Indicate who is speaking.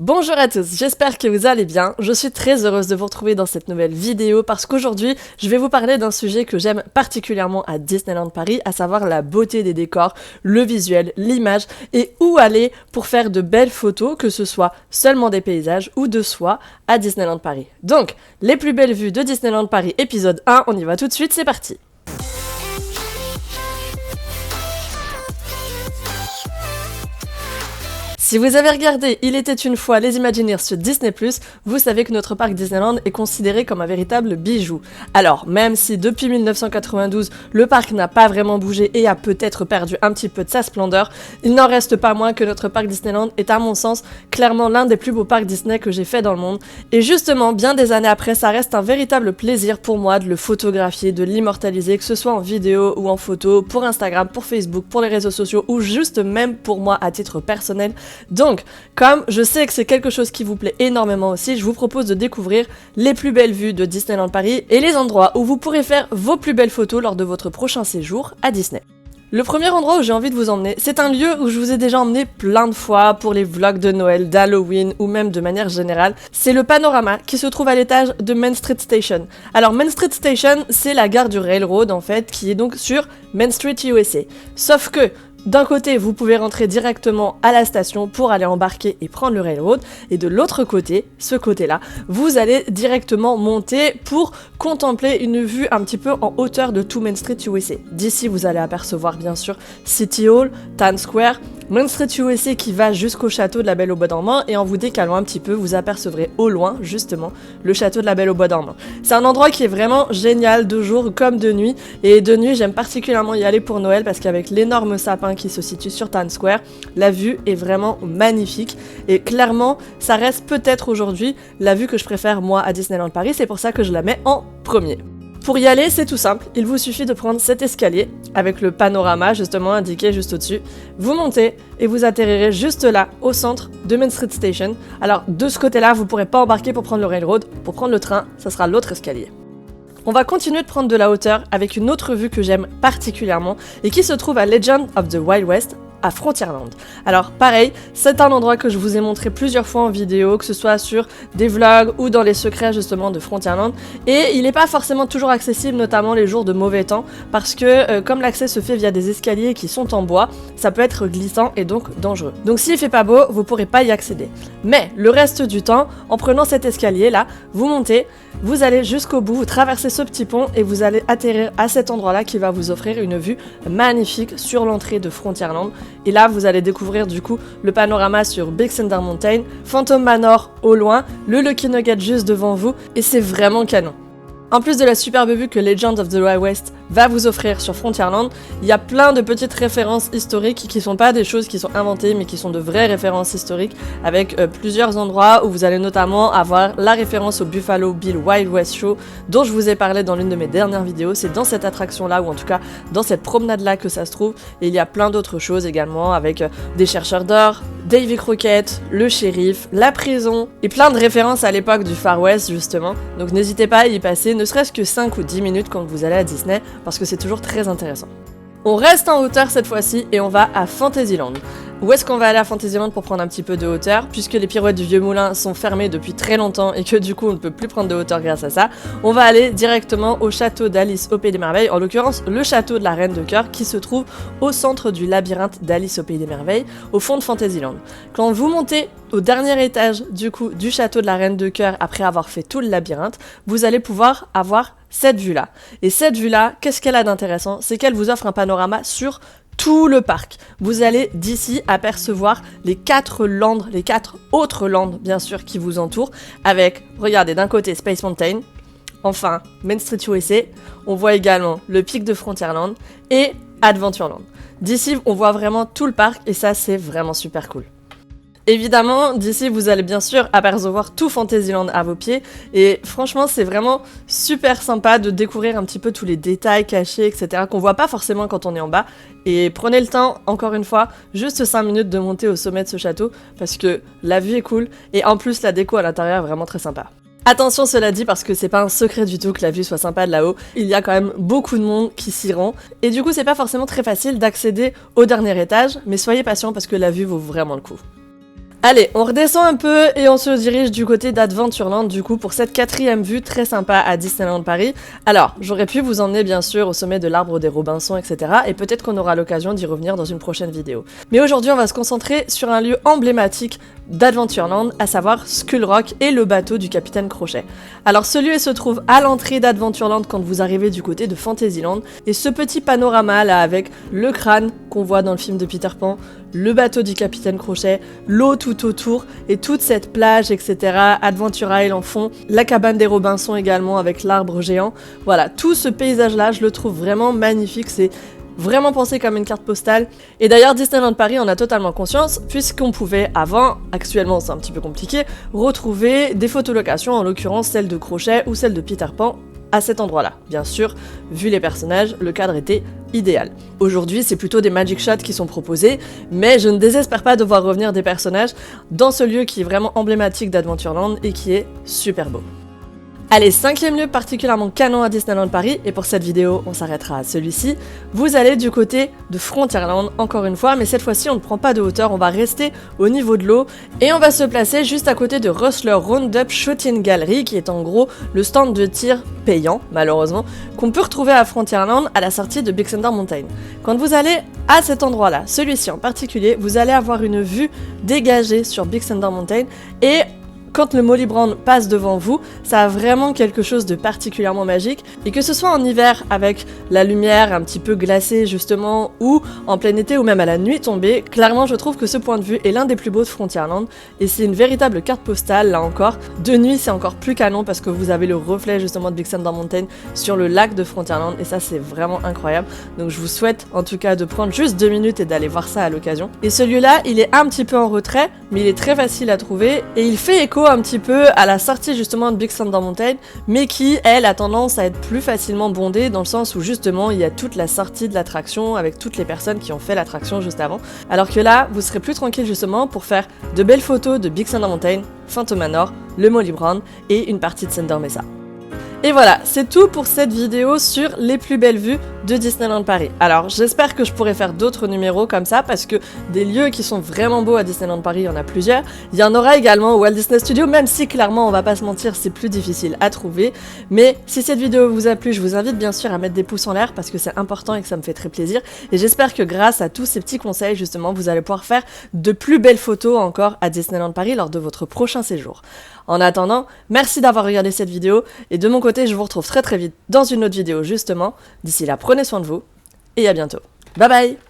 Speaker 1: Bonjour à tous, j'espère que vous allez bien. Je suis très heureuse de vous retrouver dans cette nouvelle vidéo parce qu'aujourd'hui, je vais vous parler d'un sujet que j'aime particulièrement à Disneyland Paris, à savoir la beauté des décors, le visuel, l'image et où aller pour faire de belles photos, que ce soit seulement des paysages ou de soi à Disneyland Paris. Donc, les plus belles vues de Disneyland Paris épisode 1, on y va tout de suite, c'est parti. Si vous avez regardé Il était une fois les Imagineers sur Disney+, vous savez que notre parc Disneyland est considéré comme un véritable bijou. Alors, même si depuis 1992, le parc n'a pas vraiment bougé et a peut-être perdu un petit peu de sa splendeur, il n'en reste pas moins que notre parc Disneyland est à mon sens clairement l'un des plus beaux parcs Disney que j'ai fait dans le monde. Et justement, bien des années après, ça reste un véritable plaisir pour moi de le photographier, de l'immortaliser, que ce soit en vidéo ou en photo, pour Instagram, pour Facebook, pour les réseaux sociaux ou juste même pour moi à titre personnel. Donc, comme je sais que c'est quelque chose qui vous plaît énormément aussi, je vous propose de découvrir les plus belles vues de Disneyland Paris et les endroits où vous pourrez faire vos plus belles photos lors de votre prochain séjour à Disney. Le premier endroit où j'ai envie de vous emmener, c'est un lieu où je vous ai déjà emmené plein de fois pour les vlogs de Noël, d'Halloween ou même de manière générale. C'est le Panorama qui se trouve à l'étage de Main Street Station. Alors Main Street Station, c'est la gare du Railroad en fait, qui est donc sur Main Street USA. Sauf que d'un côté, vous pouvez rentrer directement à la station pour aller embarquer et prendre le railroad, et de l'autre côté, ce côté-là, vous allez directement monter pour contempler une vue un petit peu en hauteur de tout Main Street USA. D'ici, vous allez apercevoir bien sûr City Hall, Times Square, Main Street USA qui va jusqu'au château de la Belle au Bois dormant, et en vous décalant un petit peu, vous apercevrez au loin, justement, le château de la Belle au Bois dormant. C'est un endroit qui est vraiment génial de jour comme de nuit, et de nuit, j'aime particulièrement y aller pour Noël parce qu'avec l'énorme sapin qui se situe sur Times Square, la vue est vraiment magnifique et clairement ça reste peut-être aujourd'hui la vue que je préfère moi à Disneyland Paris, c'est pour ça que je la mets en premier. Pour y aller, c'est tout simple, il vous suffit de prendre cet escalier avec le panorama justement indiqué juste au-dessus, vous montez et vous atterrirez juste là, au centre de Main Street Station. Alors de ce côté-là, vous pourrez pas embarquer pour prendre le railroad, pour prendre le train, ça sera l'autre escalier. On va continuer de prendre de la hauteur avec une autre vue que j'aime particulièrement et qui se trouve à Legend of the Wild West, à Frontierland. Alors pareil, c'est un endroit que je vous ai montré plusieurs fois en vidéo, que ce soit sur des vlogs ou dans les secrets justement de Frontierland, et il n'est pas forcément toujours accessible, notamment les jours de mauvais temps, parce que comme l'accès se fait via des escaliers qui sont en bois, ça peut être glissant et donc dangereux. Donc s'il fait pas beau, vous pourrez pas y accéder. Mais le reste du temps, en prenant cet escalier là, vous montez, vous allez jusqu'au bout, vous traversez ce petit pont et vous allez atterrir à cet endroit-là qui va vous offrir une vue magnifique sur l'entrée de Frontierland. Et là, vous allez découvrir du coup le panorama sur Big Thunder Mountain, Phantom Manor au loin, le Lucky Nugget juste devant vous, et c'est vraiment canon. En plus de la superbe vue que Legend of the Wild West va vous offrir sur Frontierland, il y a plein de petites références historiques qui sont pas des choses qui sont inventées mais qui sont de vraies références historiques avec plusieurs endroits où vous allez notamment avoir la référence au Buffalo Bill Wild West Show dont je vous ai parlé dans l'une de mes dernières vidéos. C'est dans cette attraction là ou en tout cas dans cette promenade là que ça se trouve, et il y a plein d'autres choses également avec des chercheurs d'or, Davy Crockett, le shérif, la prison et plein de références à l'époque du Far West justement. Donc n'hésitez pas à y passer ne serait-ce que 5 ou 10 minutes quand vous allez à Disney parce que c'est toujours très intéressant. On reste en hauteur cette fois-ci et on va à Fantasyland. Où est-ce qu'on va aller à Fantasyland pour prendre un petit peu de hauteur? Puisque les pirouettes du Vieux Moulin sont fermées depuis très longtemps et que du coup on ne peut plus prendre de hauteur grâce à ça, on va aller directement au château d'Alice au Pays des Merveilles, en l'occurrence le château de la Reine de Cœur qui se trouve au centre du labyrinthe d'Alice au Pays des Merveilles, au fond de Fantasyland. Quand vous montez au dernier étage du coup du château de la Reine de Cœur après avoir fait tout le labyrinthe, vous allez pouvoir avoir cette vue-là. Et cette vue-là, qu'est-ce qu'elle a d'intéressant? C'est qu'elle vous offre un panorama sur tout le parc. Vous allez d'ici apercevoir les 4 landes, les 4 autres landes bien sûr qui vous entourent, avec, regardez, d'un côté Space Mountain, enfin Main Street USA, on voit également le pic de Frontierland et Adventureland. D'ici on voit vraiment tout le parc et ça c'est vraiment super cool. Évidemment, d'ici, vous allez bien sûr apercevoir tout Fantasyland à vos pieds, et franchement, c'est vraiment super sympa de découvrir un petit peu tous les détails cachés, etc., qu'on voit pas forcément quand on est en bas, et prenez le temps, encore une fois, juste 5 minutes de monter au sommet de ce château, parce que la vue est cool, et en plus, la déco à l'intérieur est vraiment très sympa. Attention cela dit parce que c'est pas un secret du tout que la vue soit sympa de là-haut, il y a quand même beaucoup de monde qui s'y rend, et du coup c'est pas forcément très facile d'accéder au dernier étage, mais soyez patient parce que la vue vaut vraiment le coup. Allez, on redescend un peu et on se dirige du côté d'Adventureland du coup pour cette 4e vue très sympa à Disneyland Paris. Alors, j'aurais pu vous emmener bien sûr au sommet de l'arbre des Robinson, etc. Et peut-être qu'on aura l'occasion d'y revenir dans une prochaine vidéo. Mais aujourd'hui, on va se concentrer sur un lieu emblématique d'Adventureland, à savoir Skull Rock et le bateau du Capitaine Crochet. Alors ce lieu se trouve à l'entrée d'Adventureland quand vous arrivez du côté de Fantasyland, et ce petit panorama là avec le crâne qu'on voit dans le film de Peter Pan, le bateau du Capitaine Crochet, l'eau tout autour et toute cette plage, etc. Adventure Isle en fond, la cabane des Robinson également avec l'arbre géant. Voilà, tout ce paysage là, je le trouve vraiment magnifique, c'est vraiment pensé comme une carte postale. Et d'ailleurs, Disneyland Paris en a totalement conscience, puisqu'on pouvait avant, actuellement c'est un petit peu compliqué, retrouver des photolocations, en l'occurrence celle de Crochet ou celle de Peter Pan, à cet endroit-là. Bien sûr, vu les personnages, le cadre était idéal. Aujourd'hui, c'est plutôt des magic shots qui sont proposés, mais je ne désespère pas de voir revenir des personnages dans ce lieu qui est vraiment emblématique d'Adventureland et qui est super beau. Allez, 5e lieu particulièrement canon à Disneyland Paris, et pour cette vidéo, on s'arrêtera à celui-ci. Vous allez du côté de Frontierland, encore une fois, mais cette fois-ci, on ne prend pas de hauteur, on va rester au niveau de l'eau, et on va se placer juste à côté de Rustler Roundup Shooting Gallery, qui est en gros le stand de tir payant, malheureusement, qu'on peut retrouver à Frontierland à la sortie de Big Thunder Mountain. Quand vous allez à cet endroit-là, celui-ci en particulier, vous allez avoir une vue dégagée sur Big Thunder Mountain, et quand le Molly Brown passe devant vous, ça a vraiment quelque chose de particulièrement magique, et que ce soit en hiver avec la lumière un petit peu glacée justement, ou en plein été ou même à la nuit tombée, clairement je trouve que ce point de vue est l'un des plus beaux de Frontierland, et c'est une véritable carte postale là encore. De nuit c'est encore plus canon parce que vous avez le reflet justement de Big Thunder Mountain sur le lac de Frontierland, et ça c'est vraiment incroyable, donc je vous souhaite en tout cas de prendre juste 2 minutes et d'aller voir ça à l'occasion. Et ce lieu là, il est un petit peu en retrait, mais il est très facile à trouver, et il fait écho un petit peu à la sortie justement de Big Thunder Mountain, mais qui, elle, a tendance à être plus facilement bondée dans le sens où justement il y a toute la sortie de l'attraction avec toutes les personnes qui ont fait l'attraction juste avant. Alors que là, vous serez plus tranquille justement pour faire de belles photos de Big Thunder Mountain, Phantom Manor, le Molly Brown et une partie de Thunder Mesa. Et voilà, c'est tout pour cette vidéo sur les plus belles vues de Disneyland Paris. Alors j'espère que je pourrai faire d'autres numéros comme ça, parce que des lieux qui sont vraiment beaux à Disneyland Paris, il y en a plusieurs. Il y en aura également au Walt Disney Studios, même si clairement on va pas se mentir, c'est plus difficile à trouver. Mais si cette vidéo vous a plu, je vous invite bien sûr à mettre des pouces en l'air parce que c'est important et que ça me fait très plaisir. Et j'espère que grâce à tous ces petits conseils justement, vous allez pouvoir faire de plus belles photos encore à Disneyland Paris lors de votre prochain séjour. En attendant, merci d'avoir regardé cette vidéo, et de mon côté, je vous retrouve très vite dans une autre vidéo justement. D'ici là, prenez soin de vous, et à bientôt. Bye bye!